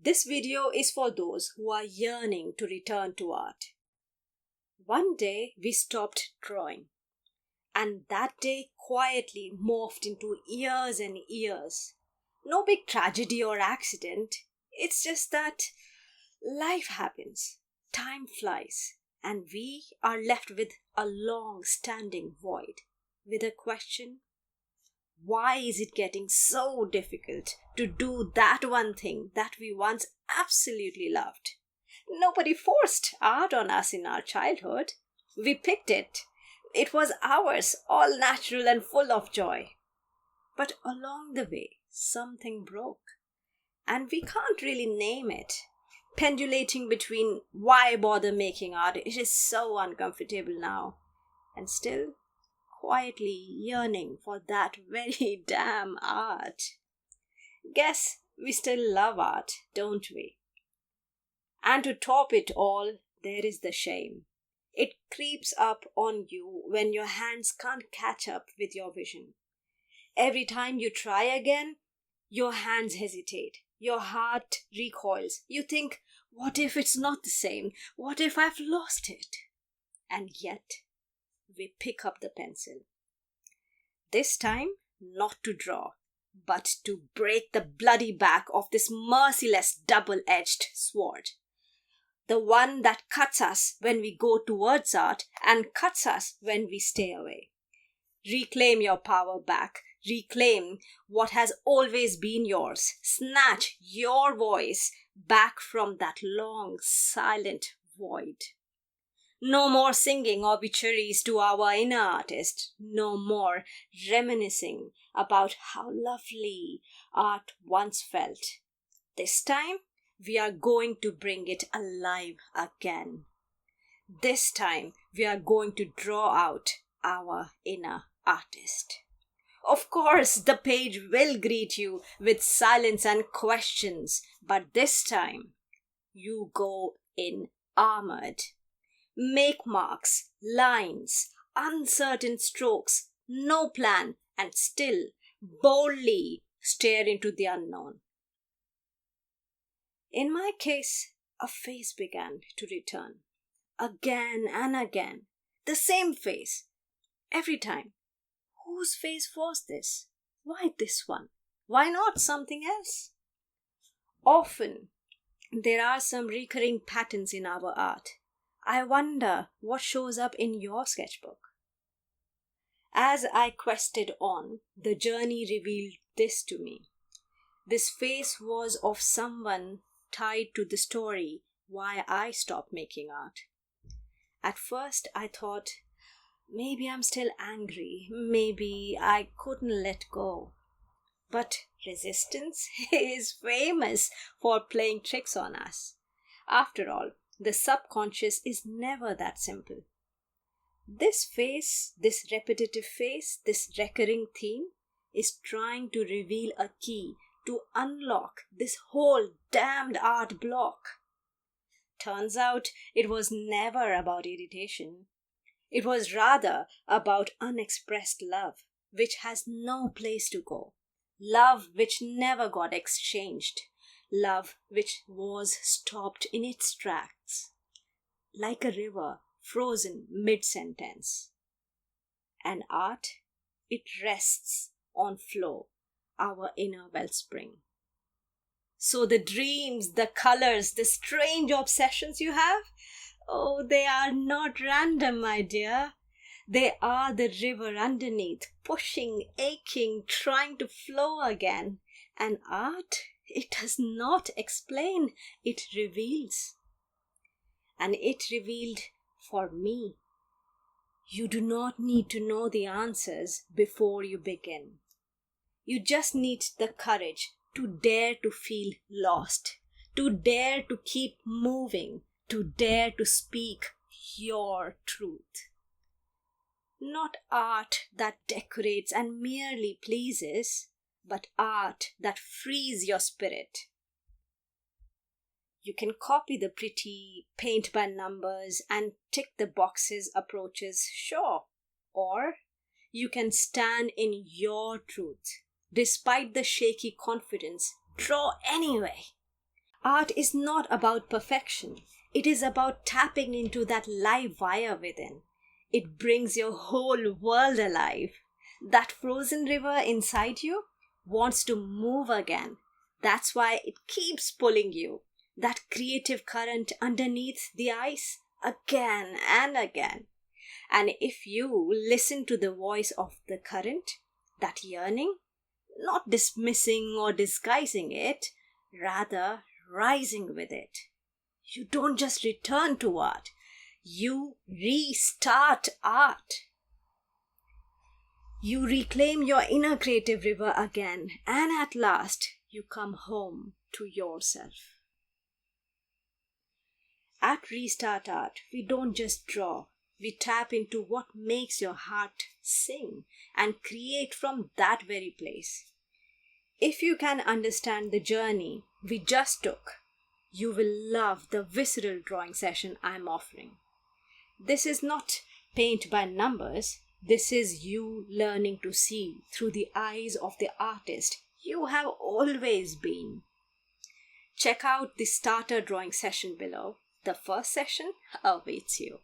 This video is for those who are yearning to return to art. One day we stopped drawing, and that day quietly morphed into years and years. No big tragedy or accident, it's just that life happens, time flies, and we are left with a long standing void, with a question: why is it getting so difficult to do that one thing that we once absolutely loved? Nobody forced art on us in our childhood. We picked it. It was ours, all natural and full of joy. But along the way, something broke. And we can't really name it. Pendulating between why bother making art, it is so uncomfortable now. And still, quietly yearning for that very damn art. Guess we still love art, don't we? And to top it all, there is the shame. It creeps up on you when your hands can't catch up with your vision. Every time you try again, your hands hesitate. Your heart recoils. You think, what if it's not the same? What if I've lost it? And yet, we pick up the pencil. This time, not to draw, but to break the bloody back of this merciless double-edged sword. The one that cuts us when we go towards art and cuts us when we stay away. Reclaim your power back. Reclaim what has always been yours. Snatch your voice back from that long, silent void. No more singing obituaries to our inner artist. No more reminiscing about how lovely art once felt. This time, we are going to bring it alive again. This time, we are going to draw out our inner artist. Of course, the page will greet you with silence and questions, but this time, you go in armored. Make marks, lines, uncertain strokes, no plan, and still boldly stare into the unknown. In my case, a face began to return. Again and again. The same face. Every time. Whose face was this? Why this one? Why not something else? Often, there are some recurring patterns in our art. I wonder what shows up in your sketchbook. As I quested on, the journey revealed this to me. This face was of someone tied to the story why I stopped making art. At first, I thought, maybe I'm still angry. Maybe I couldn't let go. But resistance is famous for playing tricks on us. After all, the subconscious is never that simple. This face, this repetitive face, this recurring theme is trying to reveal a key to unlock this whole damned art block. Turns out it was never about irritation. It was rather about unexpressed love, which has no place to go. Love which never got exchanged. Love which was stopped in its tracks. Like a river frozen mid-sentence. And art, it rests on flow, our inner wellspring. So the dreams, the colors, the strange obsessions you have, oh, they are not random, my dear. They are the river underneath, pushing, aching, trying to flow again. And art, it does not explain, it reveals. And it revealed for me. You do not need to know the answers before you begin. You just need the courage to dare to feel lost, to dare to keep moving, to dare to speak your truth. Not art that decorates and merely pleases, but art that frees your spirit. You can copy the pretty paint by numbers and tick the boxes approaches, sure. Or you can stand in your truth. Despite the shaky confidence, draw anyway. Art is not about perfection. It is about tapping into that live fire within. It brings your whole world alive. That frozen river inside you wants to move again. That's why it keeps pulling you. That creative current underneath the ice again and again. And if you listen to the voice of the current, that yearning, not dismissing or disguising it, rather rising with it. You don't just return to art, you restart art. You reclaim your inner creative river again, and at last you come home to yourself. At Restart Art, we don't just draw, we tap into what makes your heart sing and create from that very place. If you can understand the journey we just took, you will love the visceral drawing session I'm offering. This is not paint by numbers, this is you learning to see through the eyes of the artist you have always been. Check out the starter drawing session below. The first session awaits you.